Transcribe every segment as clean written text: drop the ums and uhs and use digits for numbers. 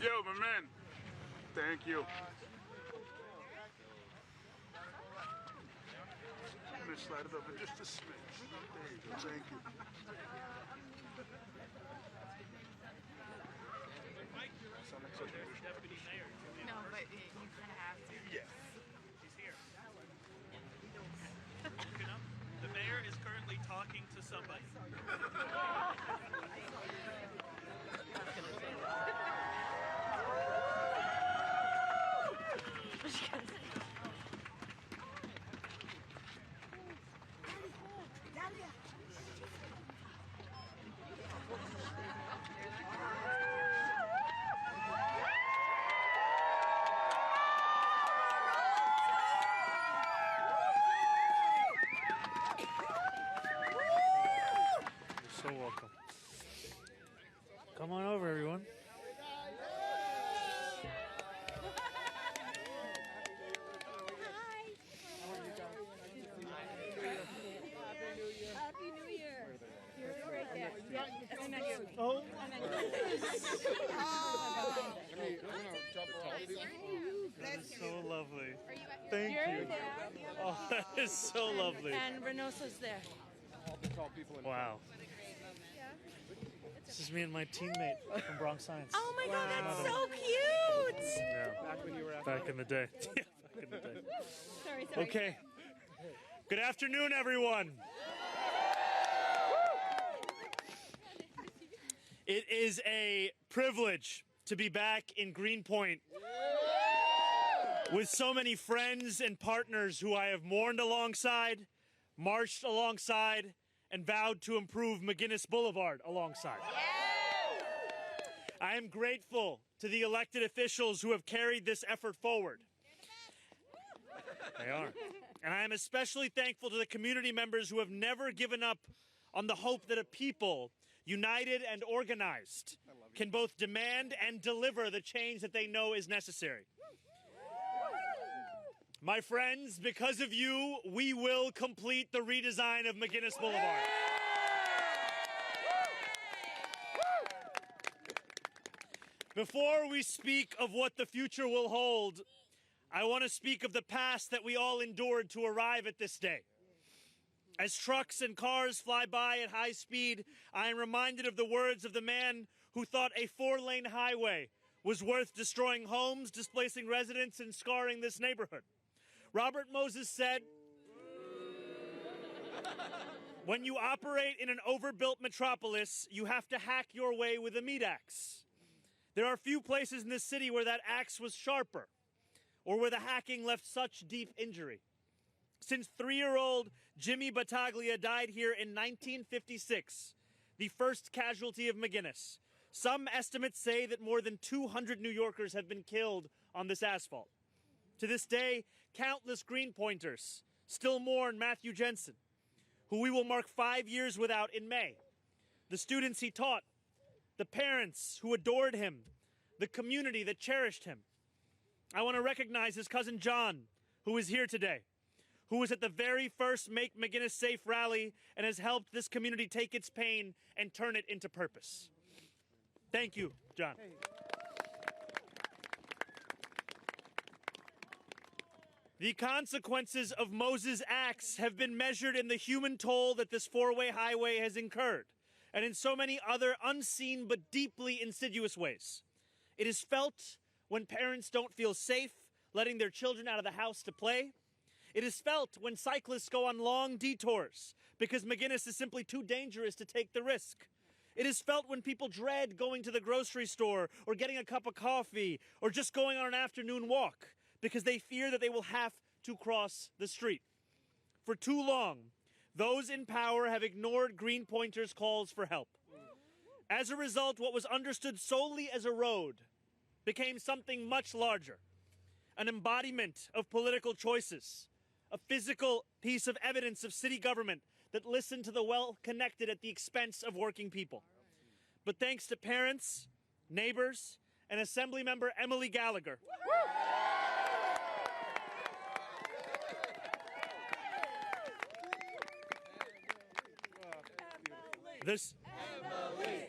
Yo, my man. Thank you. I'm going to slide it over just a smidge. There you go. Thank you. Deputy Mayor. No, but you kind of have to. Yeah. She's here. You know, the mayor is currently talking to somebody. So welcome. Come on over, everyone. Happy New Year. You're right there. Yeah, and then you. Oh. And then That is so lovely. Are you at Thank you're you. there. Oh, that is so lovely. And Reynoso's there. Wow. This is me and my teammate from Bronx Science. Oh my God, that's so cute. Yeah. Back when you were back in the day. Yeah, back in the day. Sorry. Okay. Good afternoon, everyone. It is a privilege to be back in Greenpoint with so many friends and partners who I have mourned alongside, marched alongside, and vowed to improve McGuinness Boulevard alongside. I am grateful to the elected officials who have carried this effort forward. They are. And I am especially thankful to the community members who have never given up on the hope that a people, united and organized, can both demand and deliver the change that they know is necessary. My friends, because of you, we will complete the redesign of McGuinness Boulevard. Before we speak of what the future will hold, I want to speak of the past that we all endured to arrive at this day. As trucks and cars fly by at high speed, I am reminded of the words of the man who thought a 4-lane highway was worth destroying homes, displacing residents, and scarring this neighborhood. Robert Moses said, "When you operate in an overbuilt metropolis, you have to hack your way with a meat axe. There are few places in this city where that axe was sharper, or where the hacking left such deep injury. Since 3-year-old Jimmy Battaglia died here in 1956, the first casualty of McGuinness, some estimates say that more than 200 New Yorkers have been killed on this asphalt. To this day, countless Greenpointers still mourn Matthew Jensen, who we will mark 5 years without in May. The students he taught, the parents who adored him, the community that cherished him. I want to recognize his cousin John, who is here today, who was at the very first Make McGuinness Safe rally and has helped this community take its pain and turn it into purpose. Thank you, John. The consequences of Moses' acts have been measured in the human toll that this 4-way highway has incurred, and in so many other unseen but deeply insidious ways. It is felt when parents don't feel safe letting their children out of the house to play. It is felt when cyclists go on long detours because McGuinness is simply too dangerous to take the risk. It is felt when people dread going to the grocery store or getting a cup of coffee or just going on an afternoon walk because they fear that they will have to cross the street. For too long, those in power have ignored Greenpointers' calls for help. As a result, what was understood solely as a road became something much larger, an embodiment of political choices, a physical piece of evidence of city government that listened to the well-connected at the expense of working people. But thanks to parents, neighbors, and Assemblymember Emily Gallagher, this... Emily!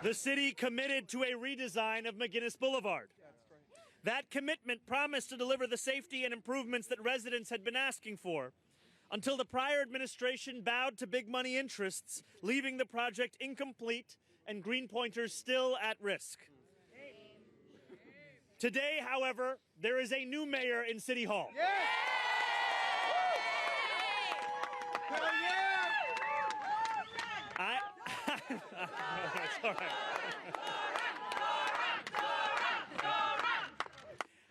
The city committed to a redesign of McGuinness Boulevard. That commitment promised to deliver the safety and improvements that residents had been asking for, until the prior administration bowed to big money interests, leaving the project incomplete and Greenpointers still at risk. Today, however, there is a new mayor in City Hall. Yeah! Hell yeah! That's all right.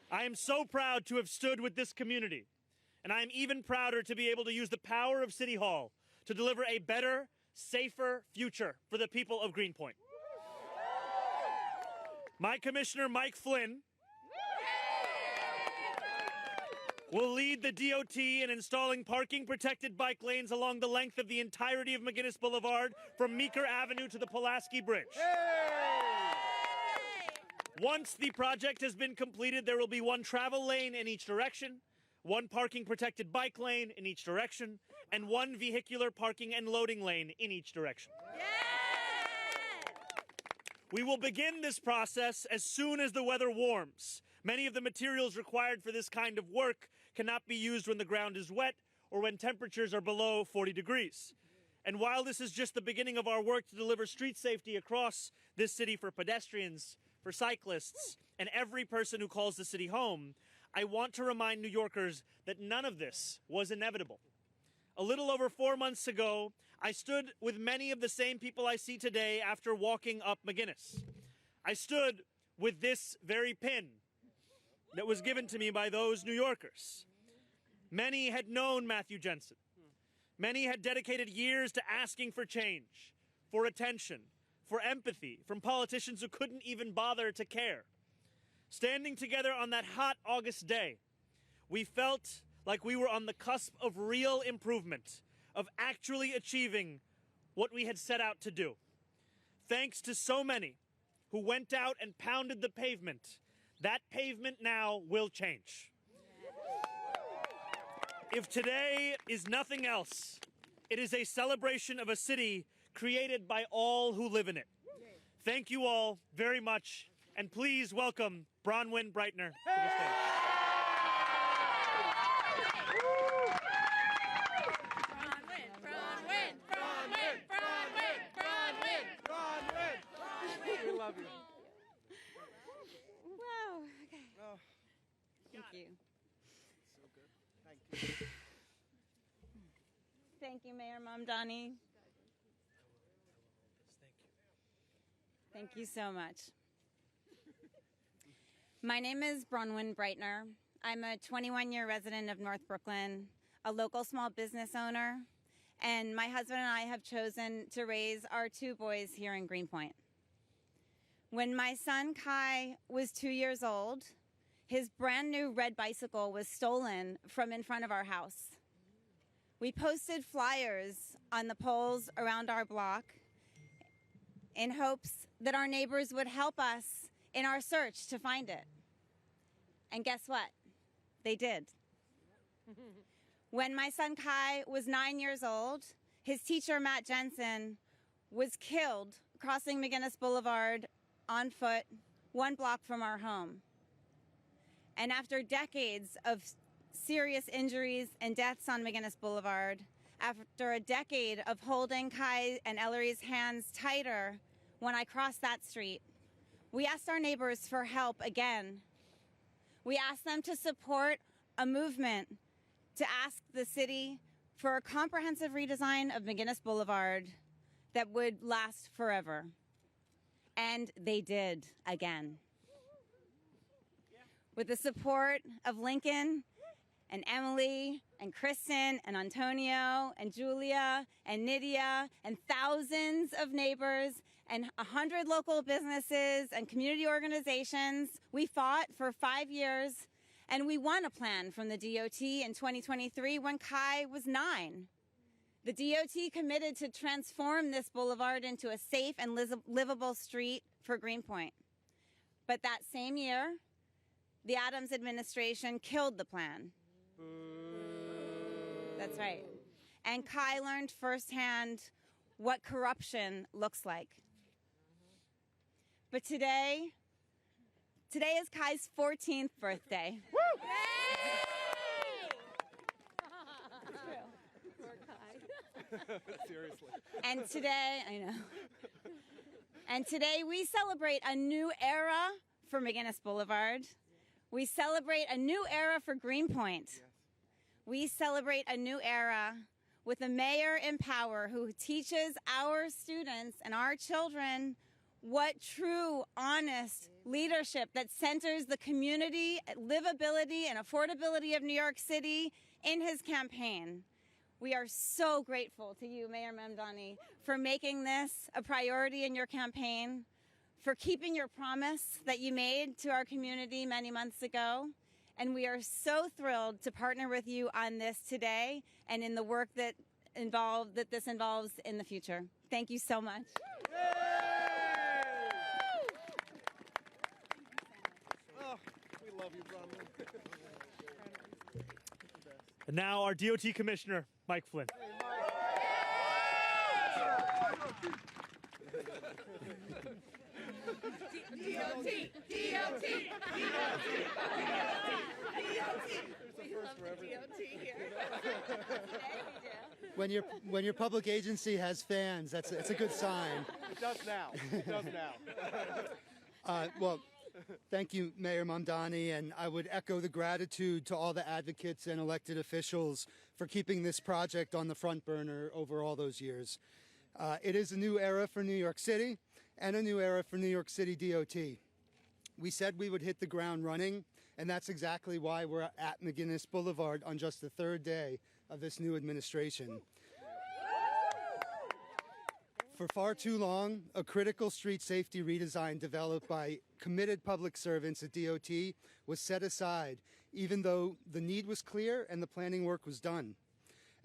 I am so proud to have stood with this community, and I am even prouder to be able to use the power of City Hall to deliver a better, safer future for the people of Greenpoint. My commissioner, Mike Flynn, will lead the DOT in installing parking-protected bike lanes along the length of the entirety of McGuinness Boulevard from Meeker Avenue to the Pulaski Bridge. Once the project has been completed, there will be one travel lane in each direction, one parking-protected bike lane in each direction, and one vehicular parking and loading lane in each direction. We will begin this process as soon as the weather warms. Many of the materials required for this kind of work cannot be used when the ground is wet or when temperatures are below 40 degrees. And while this is just the beginning of our work to deliver street safety across this city for pedestrians, for cyclists, and every person who calls the city home, I want to remind New Yorkers that none of this was inevitable. A little over 4 months ago, I stood with many of the same people I see today after walking up McGuinness. I stood with this very pin that was given to me by those New Yorkers. Many had known Matthew Jensen. Many had dedicated years to asking for change, for attention, for empathy from politicians who couldn't even bother to care. Standing together on that hot August day, we felt like we were on the cusp of real improvement, of actually achieving what we had set out to do. Thanks to so many who went out and pounded the pavement, that pavement now will change. If today is nothing else, it is a celebration of a city created by all who live in it. Thank you all very much, and please welcome Bronwyn Breitner to the stage. We love you. Wow, okay. Oh, Thank you. so good. Thank you. Thank you, Mayor Mamdani. Thank you so much. My name is Bronwyn Breitner. I'm a 21-year resident of North Brooklyn, a local small business owner, and my husband and I have chosen to raise our 2 boys here in Greenpoint. When my son Kai was 2 years old, his brand new red bicycle was stolen from in front of our house. We posted flyers on the poles around our block in hopes that our neighbors would help us in our search to find it. And guess what? They did. When my son Kai was 9 years old, his teacher, Matt Jensen, was killed crossing McGuinness Boulevard on foot 1 block from our home. And after decades of serious injuries and deaths on McGuinness Boulevard, after a decade of holding Kai and Ellery's hands tighter when I crossed that street, we asked our neighbors for help again. We asked them to support a movement to ask the city for a comprehensive redesign of McGuinness Boulevard that would last forever. And they did again. With the support of Lincoln and Emily and Kristen and Antonio and Julia and Nydia and thousands of neighbors and 100 local businesses and community organizations, we fought for 5 years, and we won a plan from the DOT in 2023 when Kai was 9. The DOT committed to transform this boulevard into a safe and livable street for Greenpoint. But that same year, the Adams administration killed the plan. That's right. And Kai learned firsthand what corruption looks like. But today is Kai's 14th birthday. Seriously. And today, I know. And today we celebrate a new era for McGuinness Boulevard. We celebrate a new era for Greenpoint. Yes. We celebrate a new era with a mayor in power who teaches our students and our children what true, honest leadership that centers the community, livability, and affordability of New York City in his campaign. We are so grateful to you, Mayor Mamdani, for making this a priority in your campaign, for keeping your promise that you made to our community many months ago. And we are so thrilled to partner with you on this today and in the work that this involves in the future. Thank you so much. Oh, we love you, Bronwyn. And now our DOT Commissioner, Mike Flynn. When your public agency has fans, that's a good sign. It does now. It does now. Well, thank you, Mayor Mamdani, and I would echo the gratitude to all the advocates and elected officials for keeping this project on the front burner over all those years. It is a new era for New York City and a new era for New York City DOT. We said we would hit the ground running, and that's exactly why we're at McGuinness Boulevard on just the third day of this new administration. For far too long, a critical street safety redesign developed by committed public servants at DOT was set aside, even though the need was clear and the planning work was done.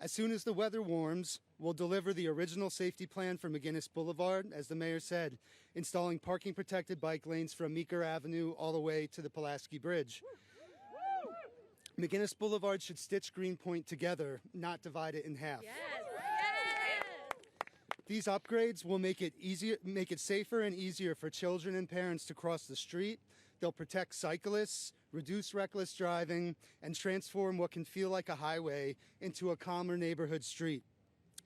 As soon as the weather warms, we'll deliver the original safety plan for McGuinness Boulevard, as the mayor said, installing parking protected bike lanes from Meeker Avenue all the way to the Pulaski Bridge. McGuinness Boulevard should stitch Greenpoint together, not divide it in half. Yes. These upgrades will make it safer and easier for children and parents to cross the street. They'll protect cyclists, reduce reckless driving, and transform what can feel like a highway into a calmer neighborhood street.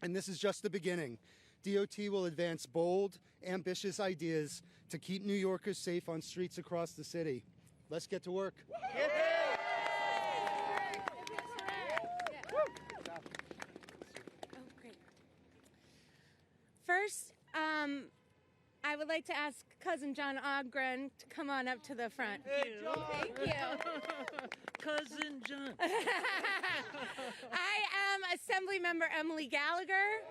And this is just the beginning. DOT will advance bold, ambitious ideas to keep New Yorkers safe on streets across the city. Let's get to work. First, I would like to ask Cousin John Ogren to come on up to the front. Thank you. Cousin John. I am Assemblymember Emily Gallagher.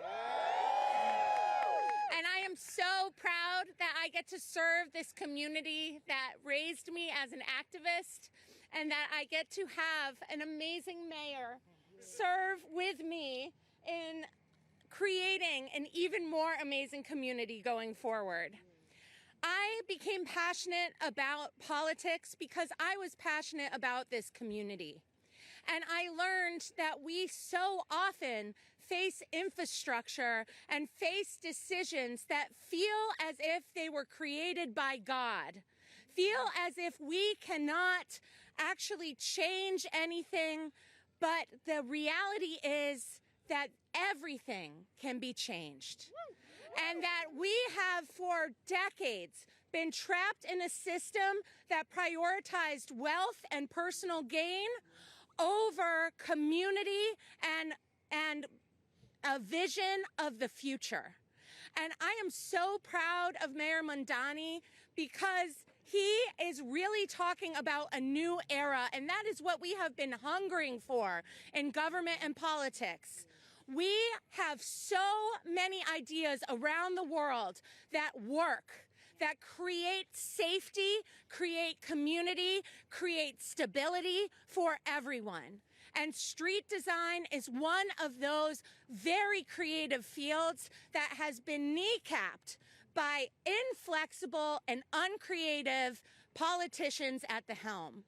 And I am so proud that I get to serve this community that raised me as an activist, and that I get to have an amazing mayor serve with me in creating an even more amazing community going forward. I became passionate about politics because I was passionate about this community. And I learned that we so often face infrastructure and face decisions that feel as if they were created by God, feel as if we cannot actually change anything, but the reality is that everything can be changed. And that we have for decades been trapped in a system that prioritized wealth and personal gain over community and a vision of the future. And I am so proud of Mayor Mamdani because he is really talking about a new era, and that is what we have been hungering for in government and politics. We have so many ideas around the world that work, that create safety, create community, create stability for everyone. And street design is one of those very creative fields that has been kneecapped by inflexible and uncreative politicians at the helm.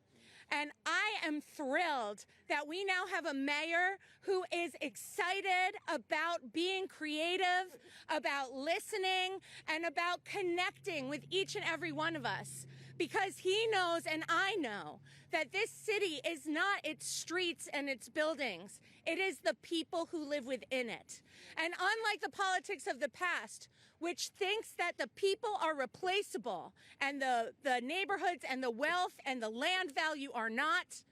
And I am thrilled that we now have a mayor who is excited about being creative, about listening, and about connecting with each and every one of us. Because he knows, and I know, that this city is not its streets and its buildings. It is the people who live within it. And unlike the politics of the past, which thinks that the people are replaceable and the neighborhoods and the wealth and the land value are not,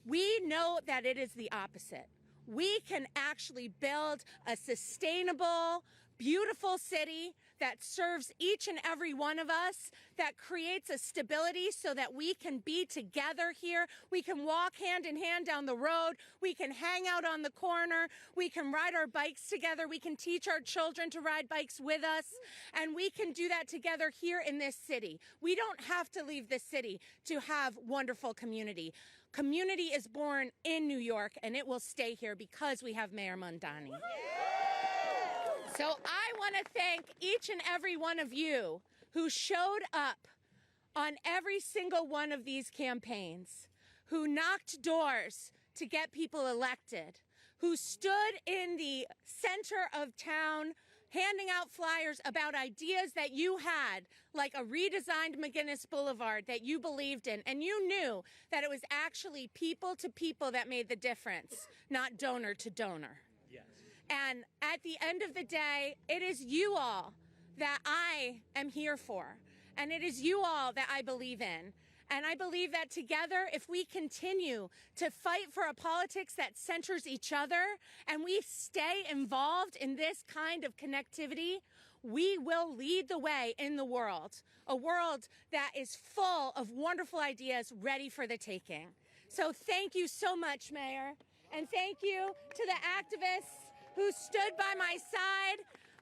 we know that it is the opposite. We can actually build a sustainable, beautiful city that serves each and every one of us, that creates a stability so that we can be together here. We can walk hand in hand down the road. We can hang out on the corner. We can ride our bikes together. We can teach our children to ride bikes with us. And we can do that together here in this city. We don't have to leave this city to have wonderful community. Community is born in New York, and it will stay here because we have Mayor Mamdani. So I want to thank each and every one of you who showed up on every single one of these campaigns, who knocked doors to get people elected, who stood in the center of town handing out flyers about ideas that you had, like a redesigned McGuinness Boulevard that you believed in, and you knew that it was actually people to people that made the difference, not donor to donor. And at the end of the day, it is you all that I am here for. And it is you all that I believe in. And I believe that together, if we continue to fight for a politics that centers each other and we stay involved in this kind of connectivity, we will lead the way in the world, a world that is full of wonderful ideas ready for the taking. So thank you so much, Mayor. And thank you to the activists who stood by my side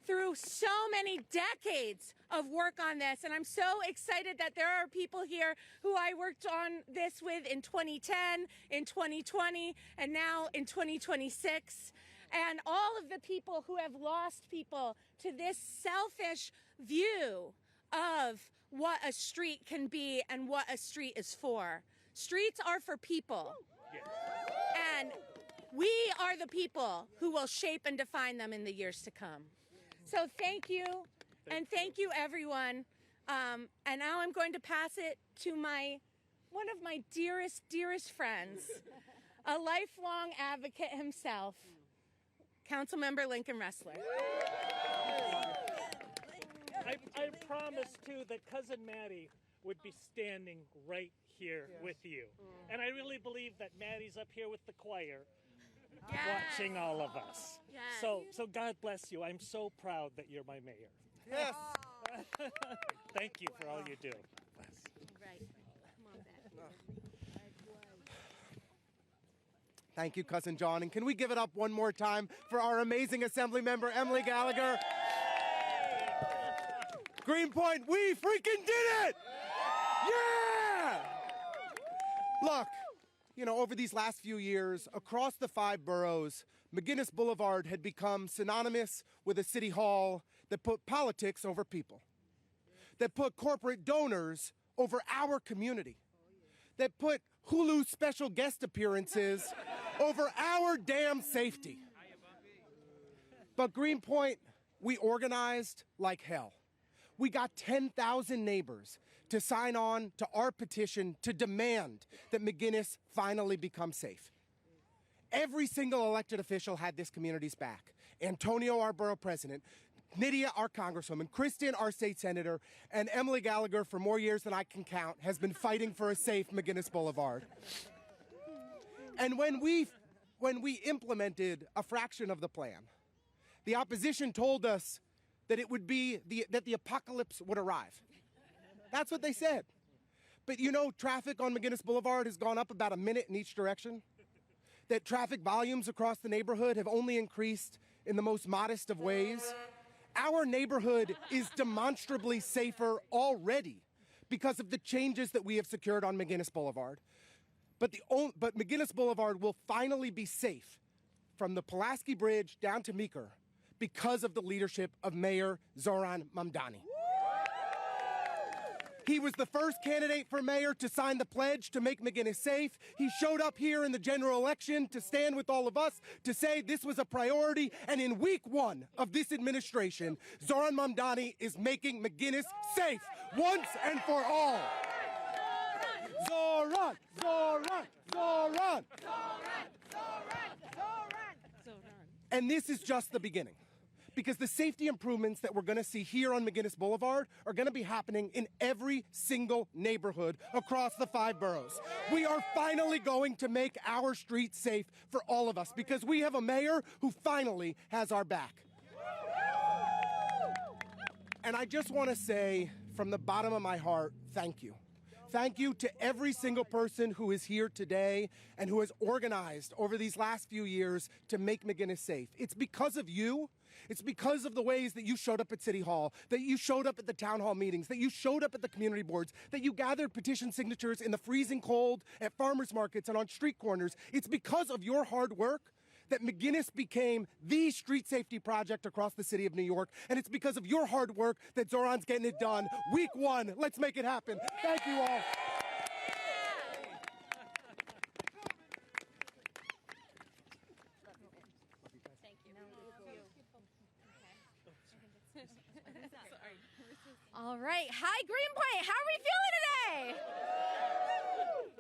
through so many decades of work on this. And I'm so excited that there are people here who I worked on this with in 2010, in 2020, and now in 2026. And all of the people who have lost people to this selfish view of what a street can be and what a street is for. Streets are for people. And we are the people who will shape and define them in the years to come. So thank you, and thank you, everyone. And now I'm going to pass it to one of my dearest, dearest friends, a lifelong advocate himself, Councilmember Lincoln Ressler. I promised, too, that Cousin Maddie would be standing right here with you. And I really believe that Maddie's up here with the choir. Yes. Watching all of us. Yes. So God bless you. I'm so proud that you're my mayor. Yes. Thank you for all you do. Right. Come on back. Thank you, Cousin John. And can we give it up one more time for our amazing Assembly member, Emily Gallagher? Greenpoint, we freaking did it! Yeah! Look. You know, over these last few years, across the 5 boroughs, McGuinness Boulevard had become synonymous with a city hall that put politics over people, that put corporate donors over our community, that put Hulu special guest appearances over our damn safety. But Greenpoint, we organized like hell. We got 10,000 neighbors to sign on to our petition to demand that McGuinness finally become safe. Every single elected official had this community's back. Antonio, our borough president, Nydia, our congresswoman, Kristen, our state senator, and Emily Gallagher, for more years than I can count, has been fighting for a safe McGuinness Boulevard. And when we implemented a fraction of the plan, the opposition told us that it would be that the apocalypse would arrive. That's what they said. But you know, traffic on McGuinness Boulevard has gone up about a minute in each direction. That traffic volumes across the neighborhood have only increased in the most modest of ways. Our neighborhood is demonstrably safer already because of the changes that we have secured on McGuinness Boulevard. But McGuinness Boulevard will finally be safe from the Pulaski Bridge down to Meeker because of the leadership of Mayor Zohran Mamdani. He was the first candidate for mayor to sign the pledge to make McGuinness safe. He showed up here in the general election to stand with all of us to say this was a priority. And in week 1 of this administration, Zohran Mamdani is making McGuinness safe once and for all. Zohran! Zohran! Zohran! And this is just the beginning, because the safety improvements that we're going to see here on McGuinness Boulevard are going to be happening in every single neighborhood across the 5 boroughs. We are finally going to make our streets safe for all of us, because we have a mayor who finally has our back. And I just want to say from the bottom of my heart, thank you. Thank you to every single person who is here today and who has organized over these last few years to make McGuinness safe. It's because of you. It's because of the ways that you showed up at City Hall, that you showed up at the town hall meetings, that you showed up at the community boards, that you gathered petition signatures in the freezing cold at farmers markets and on street corners. It's because of your hard work that McGuinness became the street safety project across the city of New York. And it's because of your hard work that Zohran's getting it done. Week 1, let's make it happen. Thank you all. All right. Hi, Greenpoint. How are we feeling today?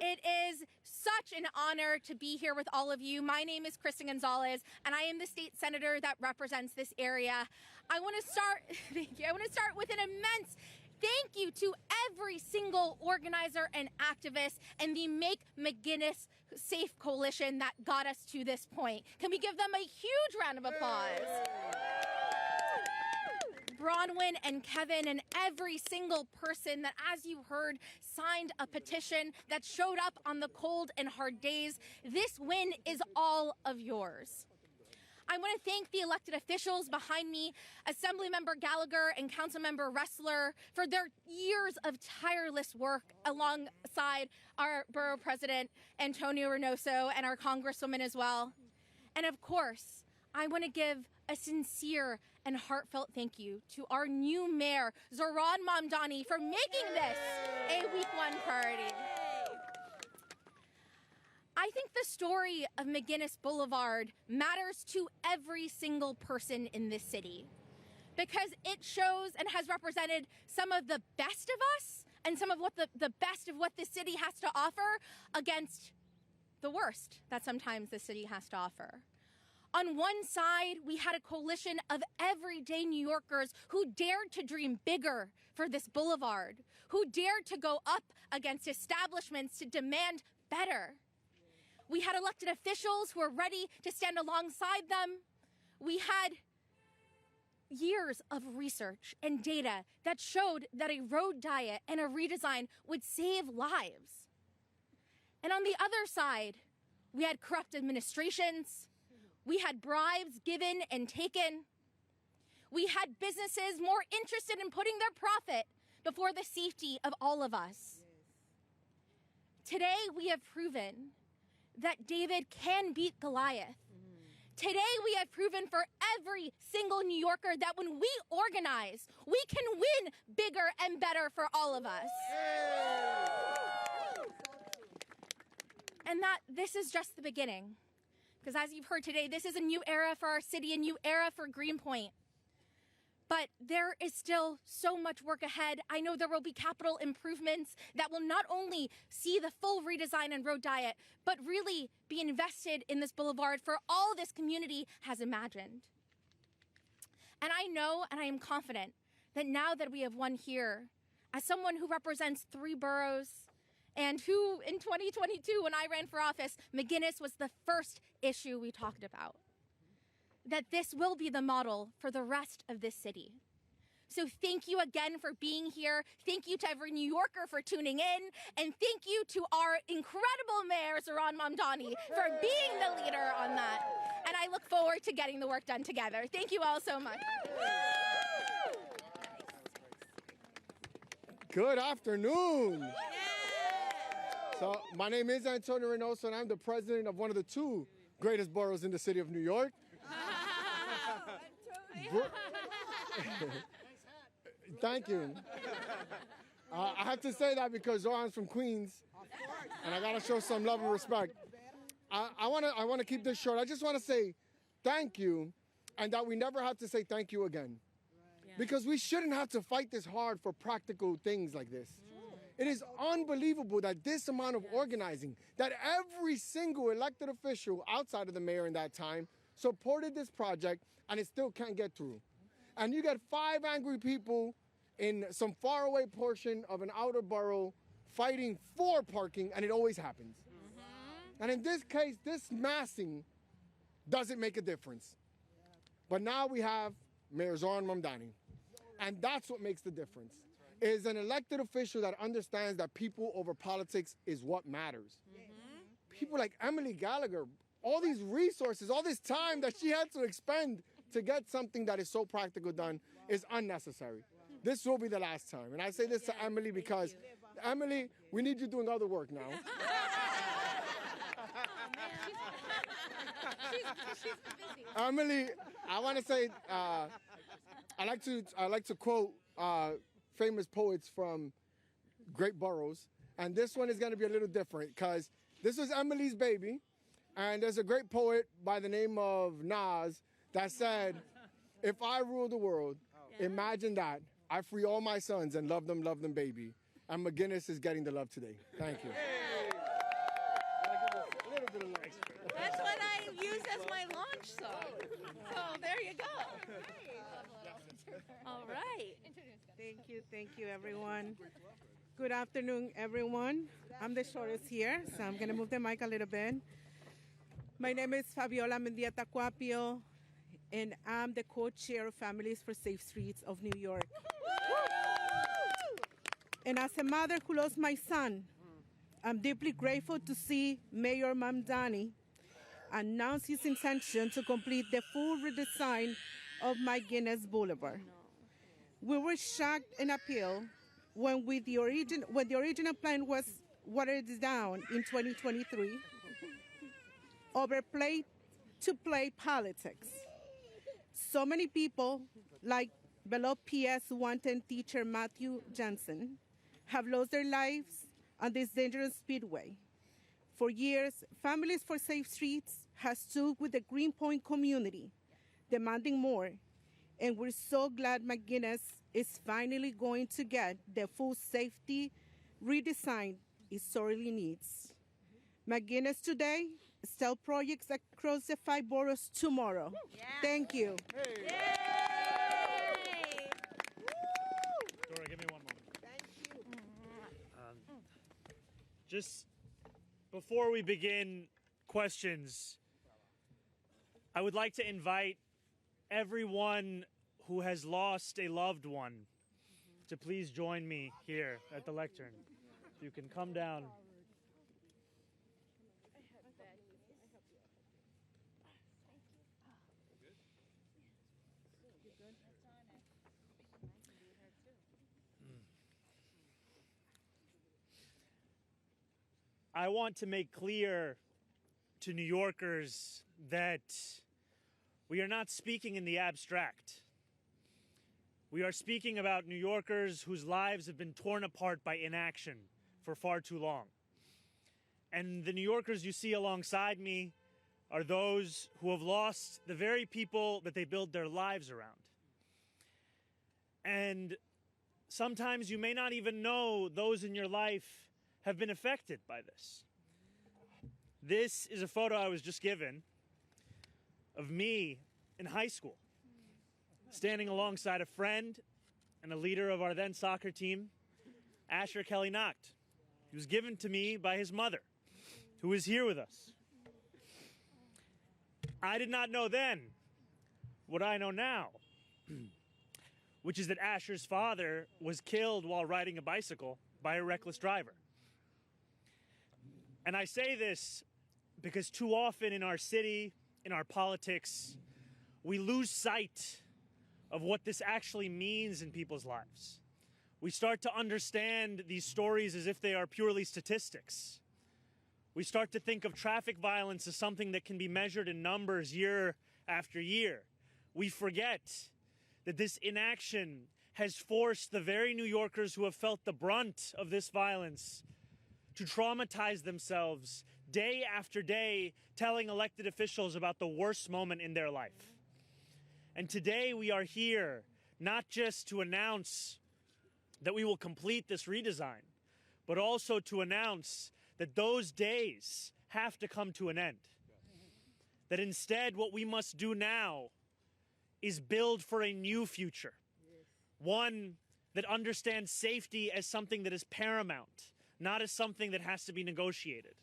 It is such an honor to be here with all of you. My name is Kristen Gonzalez, and I am the state senator that represents this area. I want to start, thank you. I want to start with an immense thank you to every single organizer and activist and the Make McGuinness Safe Coalition that got us to this point. Can we give them a huge round of applause? Bronwyn and Kevin and every single person that, as you heard, signed a petition that showed up on the cold and hard days. This win is all of yours. I want to thank the elected officials behind me, Assemblymember Gallagher and Councilmember Ressler, for their years of tireless work alongside our Borough President, Antonio Reynoso, and our Congresswoman as well. And of course, I want to give a sincere and heartfelt thank you to our new mayor, Zohran Mamdani, for making this a week 1 priority. I think the story of McGuinness Boulevard matters to every single person in this city because it shows and has represented some of the best of us and some of what the best of what the city has to offer against the worst that sometimes the city has to offer. On one side, we had a coalition of everyday New Yorkers who dared to dream bigger for this boulevard, who dared to go up against establishments to demand better. We had elected officials who were ready to stand alongside them. We had years of research and data that showed that a road diet and a redesign would save lives. And on the other side, we had corrupt administrations. We had bribes given and taken. We had businesses more interested in putting their profit before the safety of all of us. Today, we have proven that David can beat Goliath. Today, we have proven for every single New Yorker that when we organize, we can win bigger and better for all of us. And that this is just the beginning. Because as you've heard today, this is a new era for our city, a new era for Greenpoint. But there is still so much work ahead. I know there will be capital improvements that will not only see the full redesign and road diet, but really be invested in this boulevard for all this community has imagined. And I know and I am confident that now that we have won here, as someone who represents 3 boroughs, and who in 2022, when I ran for office, McGuinness was the first issue we talked about, that this will be the model for the rest of this city. So thank you again for being here. Thank you to every New Yorker for tuning in. And thank you to our incredible mayor, Zohran Mamdani, for being the leader on that. And I look forward to getting the work done together. Thank you all so much. Good afternoon. So my name is Antonio Reynoso, and I'm the president of one of the 2 greatest boroughs in the city of New York. Thank you. I have to say that because Zohran's from Queens, and I gotta show some love and respect. I wanna keep this short. I just wanna say thank you, and that we never have to say thank you again. Because we shouldn't have to fight this hard for practical things like this. It is unbelievable that this amount of organizing, that every single elected official outside of the mayor in that time supported this project, and it still can't get through. And you get 5 angry people in some faraway portion of an outer borough fighting for parking, and it always happens. And in this case, this massing doesn't make a difference. But now we have Mayor Zohran Mamdani. And that's what makes the difference. Is an elected official that understands that people over politics is what matters. People like Emily Gallagher, all these resources, all this time that she had to expend to get something that is so practical done is unnecessary. This will be the last time. And I say this to Emily because, Emily, we need you doing other work now. She's busy. Emily, I want to say, I like to quote famous poets from great boroughs, and this one is going to be a little different because this was Emily's baby, and there's a great poet by the name of Nas that said, "If I rule the world, imagine that. I free all my sons and love them, baby." And McGuinness is getting the love today. Thank you. That's what I use as my launch song. So there you go. All right. Thank you, everyone. Good afternoon, everyone. I'm the shortest here, so I'm going to move the mic a little bit. My name is Fabiola Mendieta Cuapio, and I'm the co-chair of Families for Safe Streets of New York. And as a mother who lost my son, I'm deeply grateful to see Mayor Mamdani announce his intention to complete the full redesign of McGuinness Boulevard. We were shocked and appalled when the original plan was watered down in 2023 over play-to-play politics. So many people, like beloved PS wanted teacher Matthew Johnson, have lost their lives on this dangerous speedway. For years, Families for Safe Streets has stood with the Greenpoint community, demanding more, and we're so glad McGuinness is finally going to get the full safety redesign it sorely needs. McGuinness today, still projects across the 5 boroughs tomorrow. Yeah. Thank you. Hey. Dora, give me one moment. Thank you. Just before we begin questions, I would like to invite everyone who has lost a loved one to please join me here at the lectern. You can come down. I want to make clear to New Yorkers that we are not speaking in the abstract. We are speaking about New Yorkers whose lives have been torn apart by inaction for far too long. And the New Yorkers you see alongside me are those who have lost the very people that they build their lives around. And sometimes you may not even know those in your life have been affected by this. This is a photo I was just given of me in high school, standing alongside a friend and a leader of our then soccer team, Asher Kelly Nacht. He was given to me by his mother, who is here with us. I did not know then what I know now, which is that Asher's father was killed while riding a bicycle by a reckless driver. And I say this because too often in our city, in our politics, we lose sight of what this actually means in people's lives. We start to understand these stories as if they are purely statistics. We start to think of traffic violence as something that can be measured in numbers year after year. We forget that this inaction has forced the very New Yorkers who have felt the brunt of this violence to traumatize themselves day after day, telling elected officials about the worst moment in their life. And today we are here not just to announce that we will complete this redesign, but also to announce that those days have to come to an end. That instead what we must do now is build for a new future. One that understands safety as something that is paramount, not as something that has to be negotiated.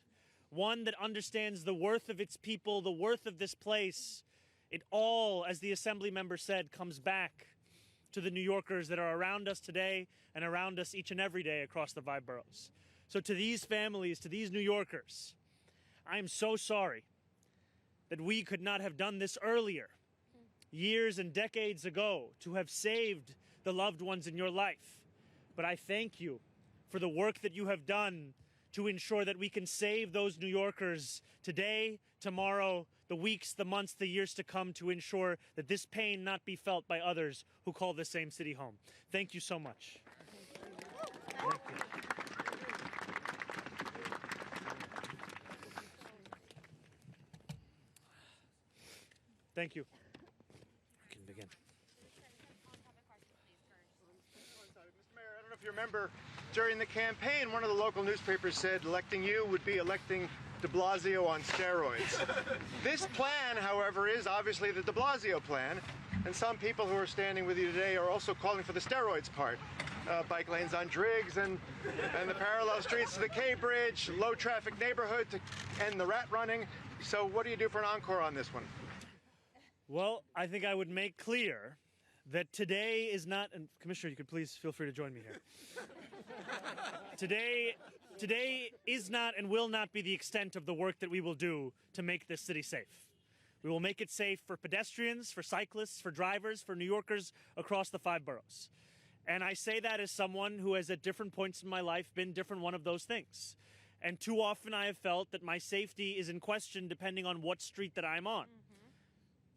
One that understands the worth of its people, the worth of this place. It all, as the Assembly member said, comes back to the New Yorkers that are around us today and around us each and every day across the 5 boroughs. So to these families, to these New Yorkers, I am so sorry that we could not have done this earlier, years and decades ago, to have saved the loved ones in your life. But I thank you for the work that you have done to ensure that we can save those New Yorkers today, tomorrow, the weeks, the months, the years to come, to ensure that this pain not be felt by others who call this same city home. Thank you so much. Thank you. Thank you. We can begin. Mr. Mayor, I don't know if you remember, during the campaign, one of the local newspapers said electing you would be electing de Blasio on steroids. This plan, however, is obviously the de Blasio plan, and some people who are standing with you today are also calling for the steroids part. Bike lanes on Driggs and the parallel streets to the K Bridge, low traffic neighborhood to end the rat running. So what do you do for an encore on this one? Well, I think I would make clear that today is not, and Commissioner, you could please feel free to join me here. Today is not and will not be the extent of the work that we will do to make this city safe. We will make it safe for pedestrians, for cyclists, for drivers, for New Yorkers across the 5 boroughs. And I say that as someone who has at different points in my life been different one of those things. And too often I have felt that my safety is in question depending on what street that I'm on.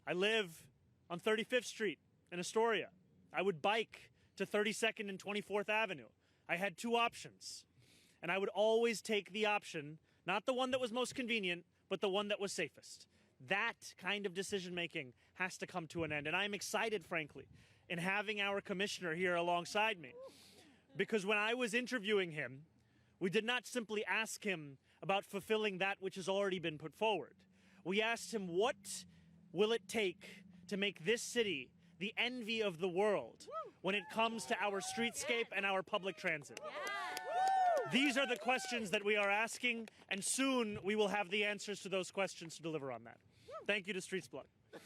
I live on 35th Street in Astoria. I would bike to 32nd and 24th Avenue. I had 2 options. And I would always take the option, not the one that was most convenient, but the one that was safest. That kind of decision-making has to come to an end. And I'm excited, frankly, in having our commissioner here alongside me. Because when I was interviewing him, we did not simply ask him about fulfilling that which has already been put forward. We asked him, what will it take to make this city the envy of the world when it comes to our streetscape and our public transit? These are the questions that we are asking, and soon we will have the answers to those questions to deliver on that. Thank you to Streets Blog. On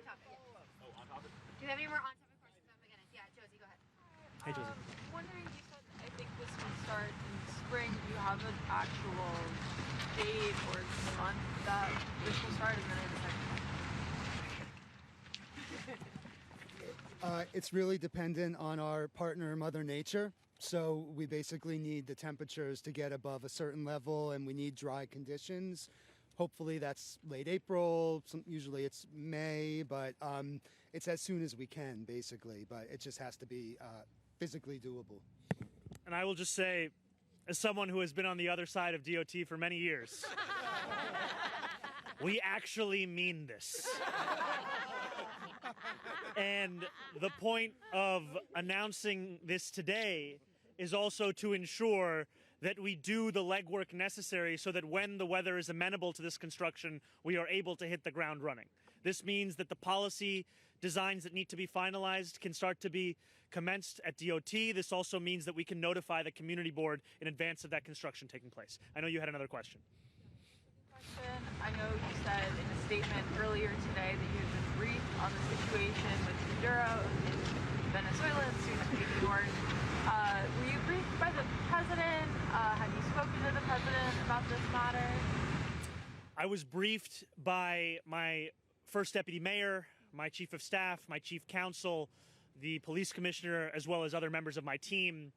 topic, do you have any more on-topic questions about McGuinness? Yeah, Josie, go ahead. Hey, Josie. Wondering, you said, I think this will start in spring. Do you have an actual date or month that this will start? And then I just It's really dependent on our partner, Mother Nature. So we basically need the temperatures to get above a certain level, and we need dry conditions. Hopefully that's late April. Usually it's May, but it's as soon as we can, basically. But it just has to be physically doable. And I will just say, as someone who has been on the other side of DOT for many years, we actually mean this. And the point of announcing this today is also to ensure that we do the legwork necessary so that when the weather is amenable to this construction, we are able to hit the ground running. This means that the policy designs that need to be finalized can start to be commenced at DOT. This also means that we can notify the community board in advance of that construction taking place. I know you had another question. I know you said in a statement earlier today that you had been briefed on the situation with Maduro in Venezuela and soon to be New York. Were you briefed by the president? Have you spoken to the president about this matter? I was briefed by my first deputy mayor, my chief of staff, my chief counsel, the police commissioner, as well as other members of my team.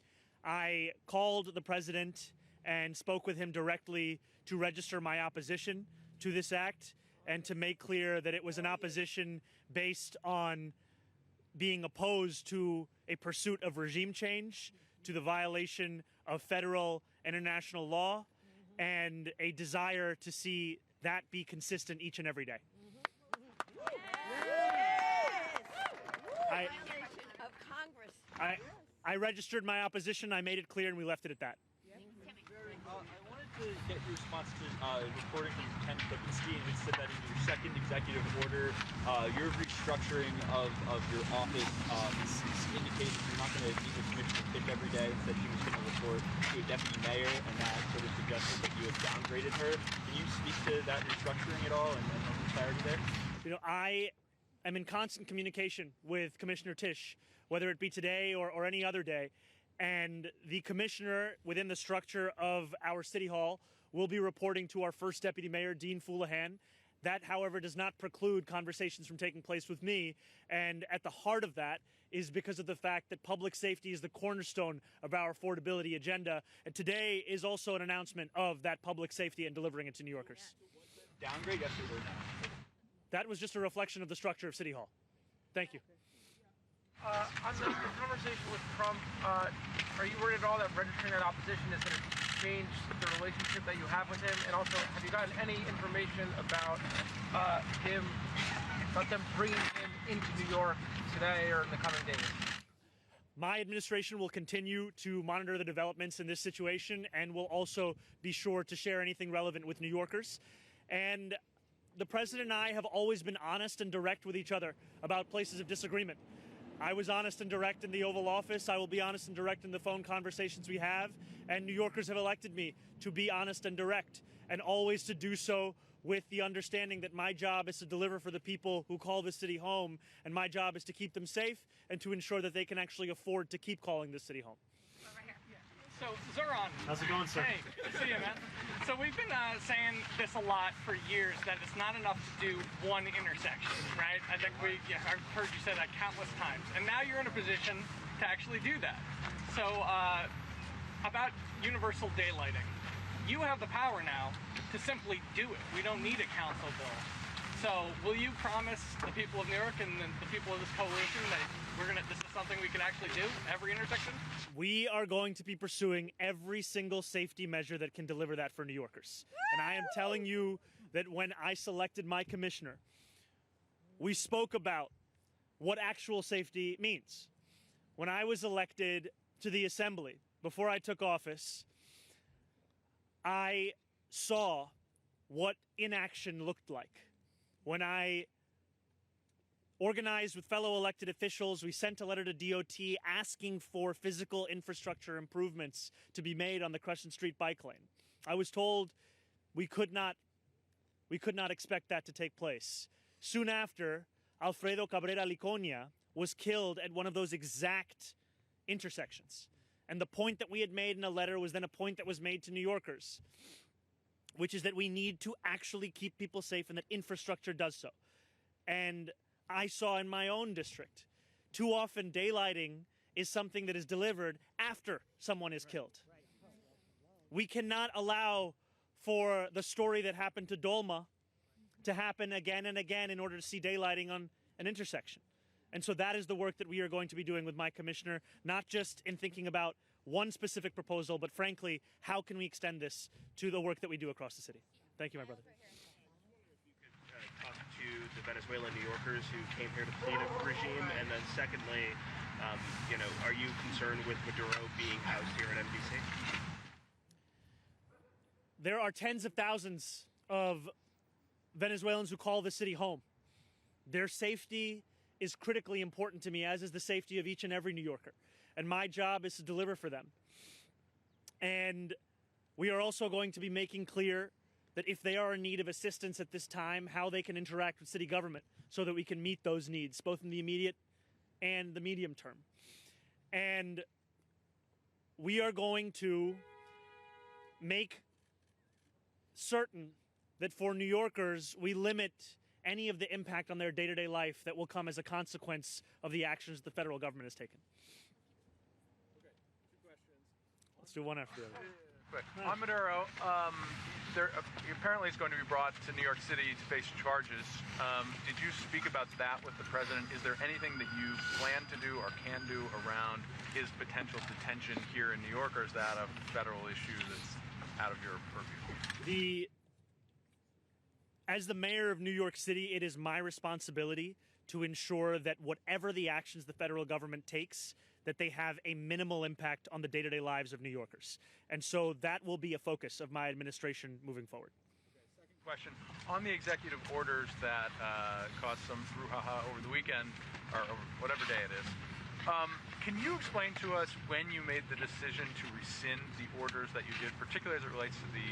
I called the president and spoke with him directly to register my opposition to this act. and to make clear that it was an opposition based on being opposed to a pursuit of regime change, to the violation of federal and international law, and a desire to see that be consistent each and every day. Of Congress. I registered my opposition, I made it clear, and we left it at that. I wanted to get your response to reporting from Ken Lipinski, and it said that in your second executive order, your restructuring of your office indicates that you're not going to meet with Commissioner Tisch every day. Instead, she was going to report to a deputy mayor, and that sort of suggested that you had downgraded her. Can you speak to that restructuring at all and the clarity there? You know, I am in constant communication with Commissioner Tisch, whether it be today or any other day. And the commissioner within the structure of our city hall will be reporting to our first deputy mayor, Dean Foulahan. That, however, does not preclude conversations from taking place with me. And at the heart of that is because of the fact that public safety is the cornerstone of our affordability agenda. And today is also an announcement of that public safety and delivering it to New Yorkers. Downgrade, yes or no? That was just a reflection of the structure of City Hall. Thank you. On the conversation with Trump, are you worried at all that registering that opposition is going to change the relationship that you have with him? And also, have you gotten any information about them bringing him into New York today or in the coming days? My administration will continue to monitor the developments in this situation and will also be sure to share anything relevant with New Yorkers. And the president and I have always been honest and direct with each other about places of disagreement. I was honest and direct in the Oval Office. I will be honest and direct in the phone conversations we have. And New Yorkers have elected me to be honest and direct, and always to do so with the understanding that my job is to deliver for the people who call this city home, and my job is to keep them safe and to ensure that they can actually afford to keep calling this city home. So, Zohran. How's it going, sir? Hey, good to see you, man. So we've been saying this a lot for years, that it's not enough to do one intersection, right? I think I've heard you say that countless times. And now you're in a position to actually do that. So, about universal daylighting. You have the power now to simply do it. We don't need a council bill. So, will you promise the people of New York and the people of this coalition that this is something we can actually do, every intersection? We are going to be pursuing every single safety measure that can deliver that for New Yorkers. And I am telling you that when I selected my commissioner, we spoke about what actual safety means. When I was elected to the Assembly, before I took office, I saw what inaction looked like. When I organized with fellow elected officials, we sent a letter to DOT asking for physical infrastructure improvements to be made on the Crescent Street bike lane. I was told we could not expect that to take place. Soon after, Alfredo Cabrera Liconia was killed at one of those exact intersections. And the point that we had made in a letter was then a point that was made to New Yorkers, which is that we need to actually keep people safe and that infrastructure does so. And I saw in my own district, too often daylighting is something that is delivered after someone is killed. We cannot allow for the story that happened to Dolma to happen again and again in order to see daylighting on an intersection. And so that is the work that we are going to be doing with my commissioner, not just in thinking about one specific proposal, but frankly, how can we extend this to the work that we do across the city? Thank you, my brother. Talk to the Venezuelan New Yorkers who came here to flee the regime, and then secondly, are you concerned with Maduro being housed here at MDC? There are tens of thousands of Venezuelans who call the city home. Their safety is critically important to me, as is the safety of each and every New Yorker. And my job is to deliver for them. And we are also going to be making clear that if they are in need of assistance at this time, how they can interact with city government so that we can meet those needs, both in the immediate and the medium term. And we are going to make certain that for New Yorkers, we limit any of the impact on their day-to-day life that will come as a consequence of the actions the federal government has taken. Okay, 2 questions. Let's do one after the other. Quick. On Maduro, apparently is going to be brought to New York City to face charges. Did you speak about that with the president? Is there anything that you plan to do or can do around his potential detention here in New York, or is that a federal issue that's out of your purview? As the mayor of New York City, it is my responsibility to ensure that whatever the actions the federal government takes, that they have a minimal impact on the day-to-day lives of New Yorkers. And so that will be a focus of my administration moving forward. Okay, second question. On the executive orders that caused some brouhaha over the weekend, or whatever day it is, can you explain to us when you made the decision to rescind the orders that you did, particularly as it relates to the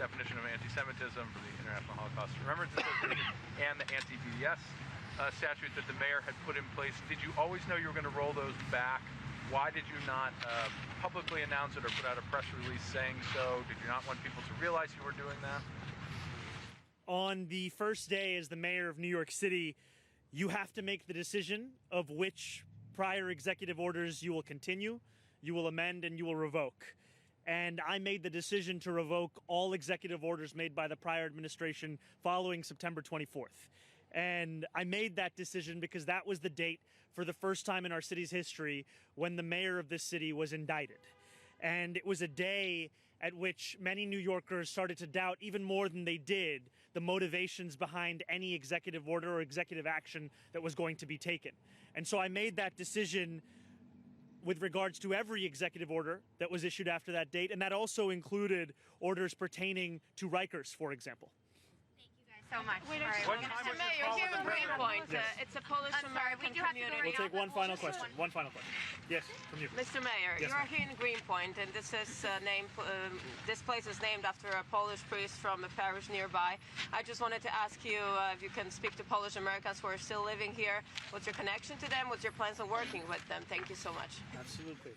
definition of anti-Semitism for the International Holocaust Remembrance Association and the anti-BDS statute that the mayor had put in place? Did you always know you were going to roll those back? Why did you not publicly announce it or put out a press release saying so? Did you not want people to realize you were doing that? On the first day as the mayor of New York City, you have to make the decision of which prior executive orders you will continue, you will amend, and you will revoke. And I made the decision to revoke all executive orders made by the prior administration following September 24th. And I made that decision because that was the date for the first time in our city's history when the mayor of this city was indicted. And it was a day at which many New Yorkers started to doubt, even more than they did, the motivations behind any executive order or executive action that was going to be taken. And so I made that decision with regards to every executive order that was issued after that date, and that also included orders pertaining to Rikers, for example. So much. What time was your call with the president? Yes. It's a Polish-American community. We'll take one final question. One final question. Yes, from you. Mr. Mayor, Yes, you are ma'am. here in Greenpoint, and this is this place is named after a Polish priest from a parish nearby. I just wanted to ask you if you can speak to Polish Americans who are still living here. What's your connection to them? What's your plans on working with them? Thank you so much. Absolutely.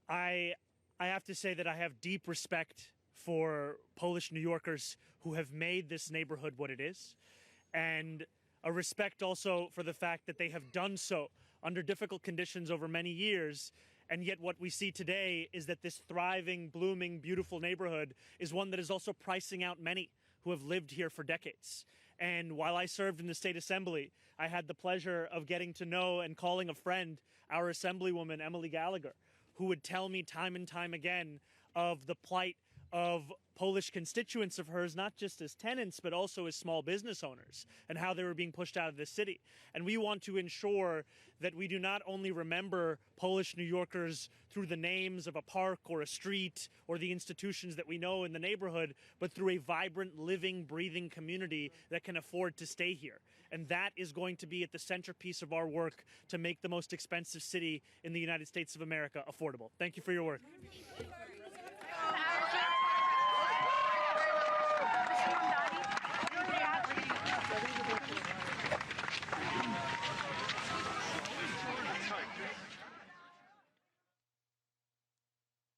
I have to say that I have deep respect for Polish New Yorkers who have made this neighborhood what it is, and a respect also for the fact that they have done so under difficult conditions over many years, and yet what we see today is that this thriving, blooming, beautiful neighborhood is one that is also pricing out many who have lived here for decades. And while I served in the state assembly, I had the pleasure of getting to know and calling a friend, our assemblywoman, Emily Gallagher, who would tell me time and time again of the plight of Polish constituents of hers, not just as tenants, but also as small business owners, and how they were being pushed out of the city. And we want to ensure that we do not only remember Polish New Yorkers through the names of a park or a street or the institutions that we know in the neighborhood, but through a vibrant, living, breathing community that can afford to stay here. And that is going to be at the centerpiece of our work to make the most expensive city in the United States of America affordable. Thank you for your work.